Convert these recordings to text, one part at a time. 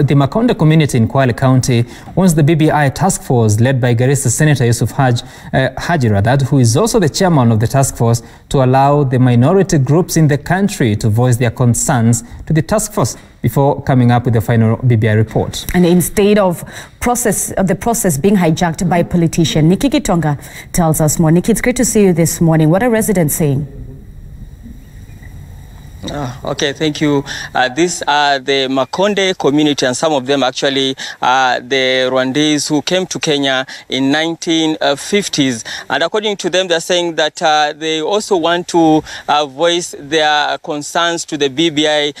The Makonde community in Kwale County wants the BBI task force led by Garissa Senator Yusuf Haji, who is also the chairman of the task force, to allow the minority groups in the country to voice their concerns to the task force before coming up with the final BBI report. And instead of the process being hijacked by a politician, Nikki Gitonga tells us more. Nikki, it's great to see you this morning. What are residents saying? Okay, thank you. These are the Makonde community, and some of them actually the Rwandese who came to Kenya in 1950s. And according to them, they're saying that they also want to voice their concerns to the BBI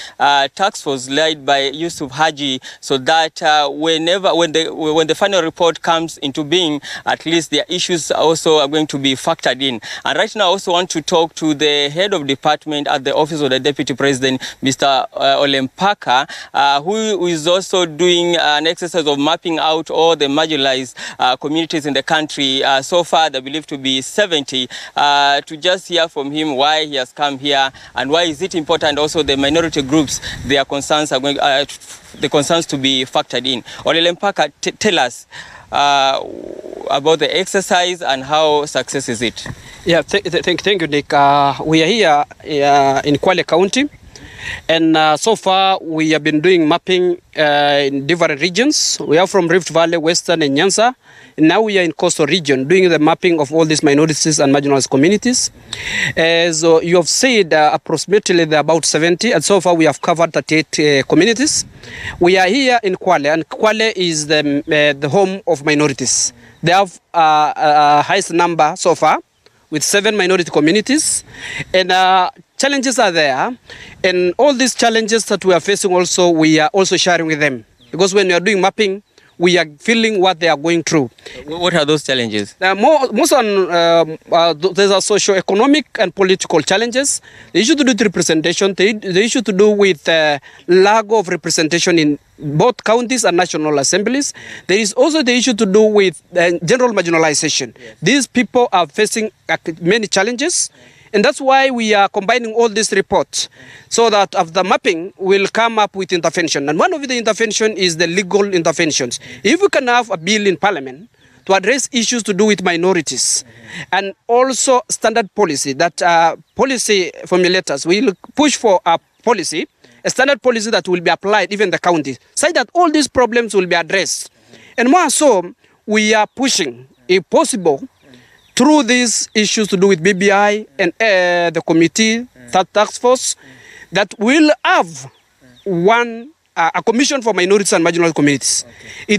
task force led by Yusuf Haji, so that when the final report comes into being, at least their issues also are going to be factored in. And right now, I also want to talk to the head of department at the office of the Deputy President, Mr. Olempaka, who is also doing an exercise of mapping out all the marginalized communities in the country. So far, they believe to be 70. To just hear from him why he has come here and why is it important also the minority groups, their concerns are going, the concerns to be factored in. Olempaka, tell us about the exercise and how success is it? Yeah, thank you, Nick. We are here in Kwale County, and so far we have been doing mapping in different regions. We are from Rift Valley, Western, and Nyanza. And now we are in coastal region doing the mapping of all these minorities and marginalized communities. So you have said approximately there are about 70, and so far we have covered 38 communities. We are here in Kwale, and Kwale is the home of minorities. They have highest number so far, with 7 minority communities, and challenges are there, and all these challenges that we are facing also, we are also sharing with them, because when we are doing mapping, we are feeling what they are going through. What are those challenges? Most on there's a socio-economic and political challenges. The issue to do with representation, the issue to do with lack of representation in both counties and national assemblies. There is also the issue to do with general marginalization. Yes. These people are facing many challenges, and that's why we are combining all these reports, so that after mapping, we'll come up with intervention. And one of the intervention is the legal interventions. If we can have a bill in Parliament to address issues to do with minorities, and also standard policy, that policy formulators will push for a policy, a standard policy that will be applied even in the county, so that all these problems will be addressed. And more so, we are pushing, if possible, through these issues to do with BBI and the committee, that task force, that will have a commission for minorities and marginal communities. Okay.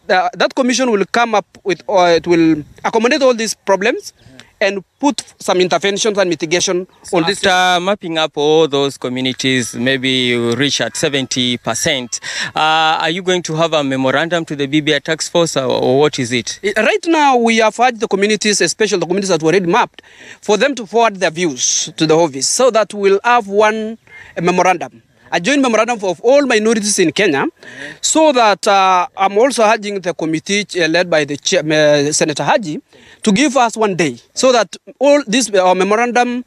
That commission will come up with, it will accommodate all these problems and put some interventions and mitigation on this. After mapping up all those communities, maybe you reach at 70%. Are you going to have a memorandum to the BBI task force, or what is it? Right now, we have urged the communities, especially the communities that were already mapped, for them to forward their views to the office, so that we'll have a memorandum, a joint memorandum of all minorities in Kenya, so that I'm also urging the committee led by the Senator Haji to give us 1 day, so that all this memorandum,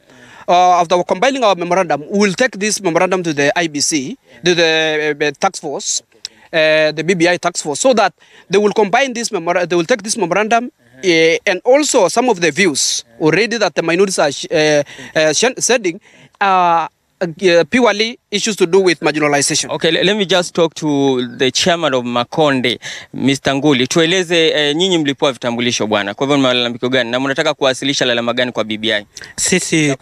after compiling our memorandum, we will take this memorandum to the IBC, to the task force, the BBI task force, so that they will combine this memorandum, they will take this memorandum, and also some of the views already that the minorities are sending, purely issues to do with marginalization. Okay, let me just talk to the chairman of Makonde, Mr. Nguli. Tueleze nyinyi mlipoa vitambulisho bwana. Kwa hivyo malalamiko gani na mnataka kuwasilisha lalama gani kwa BBI? Sisi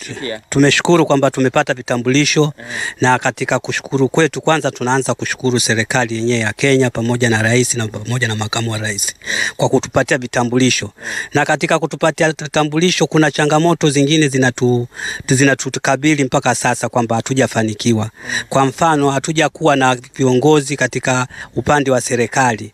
tumeshukuru kwamba tumepata vitambulisho, na katika kushukuru kwetu, kwanza tunaanza kushukuru serikali yenyewe ya Kenya pamoja na rais na pamoja na makamu wa rais kwa kutupatia vitambulisho. Na katika kutupatia vitambulisho kuna changamoto zingine zinatukabili mpaka sasa, kwamba hatujafanikiwa. Kwa mfano, hatujakuwa na viongozi katika upande wa serikali.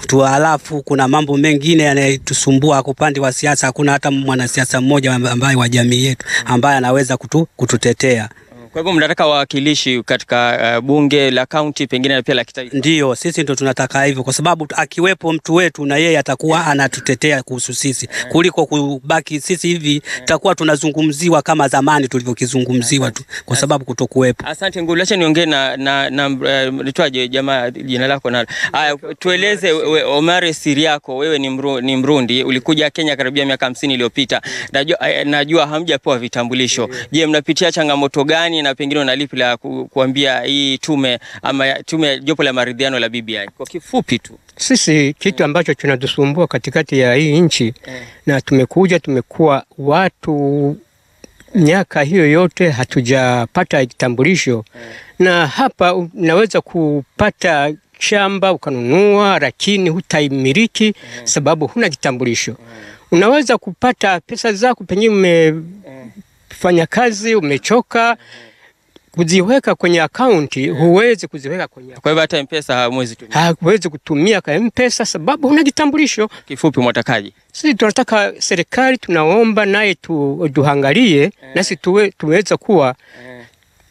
Halafu kuna mambo mengine yanayotusumbua upande wa siasa. Hakuna hata mwanasiasa mmoja ambaye wa jamii yetu ambaye anaweza kututetea. Kwa hivyo mnataka wawakilishi katika bunge la county pengine pia la kitaifa? Ndio, sisi ndo tunataka hivyo kwa sababu akiwepo mtu wetu na yeye atakuwa anatutetea kuhusu sisi kuliko kubaki sisi hivi tutakuwa tunazungumziwa kama zamani tulivyokizungumziwa tu kwa sababu kutokuwepo. Asante Ngulu, acha niongee na nitwaje jamaa jina lako na tueleze Omar siri yako. Wewe ni Mrundi, ulikuja Kenya karibia miaka 50 iliyopita. Najua hamjapewa vitambulisho. Je, mnapitia changamoto gani na pengine unalipi la kuambia hii tume ama jopo la maridhiano la BBI kwa kifupi tu? Sisi kitu ambacho tunatusumbua katikati ya hii nchi na tumekuwa watu miaka hiyo yote hatujapata kitambulisho. Na hapa unaweza kupata shamba ukanunua lakini hutaimiliki sababu huna kitambulisho. Unaweza kupata pesa zako pengine umefanya kazi umechoka kuziweka kwenye akaunti, huwezi kuziweka kwenye. Kwa hivyo hata M-Pesa hamwezi tumia. Huwezi kutumia kwa M-Pesa sababu huna kitambulisho. Kifupi mwatakaji? Sisi tunataka serikali tunaomba naye tuangalie nasi tuweza kuwa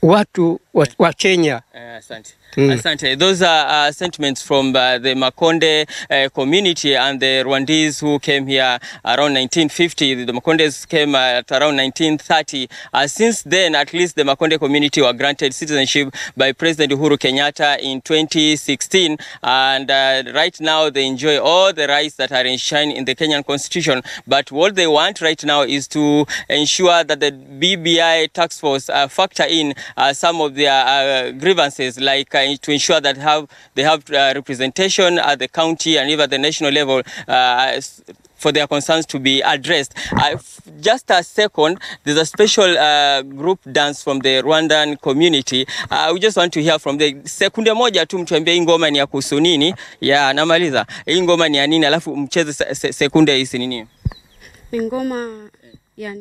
watu wa Kenya. Asante. Asante. Those are sentiments from the Makonde community and the Rwandese who came here around 1950. The Makondes came at around 1930. Since then, at least the Makonde community were granted citizenship by President Uhuru Kenyatta in 2016. And right now, they enjoy all the rights that are enshrined in the Kenyan constitution. But what they want right now is to ensure that the BBI task force factor in some of their grievances, like to ensure that they have representation at the county and even at the national level for their concerns to be addressed. Just a second, there's a special group dance from the Rwandan community. We just want to hear from the sekunde moja tu mtuambie hii ngoma ni ya kuhusu nini. Ya namaliza. Hii ngoma ni ya nini alafu mcheze sekunde hizi nini? Ni ngoma ya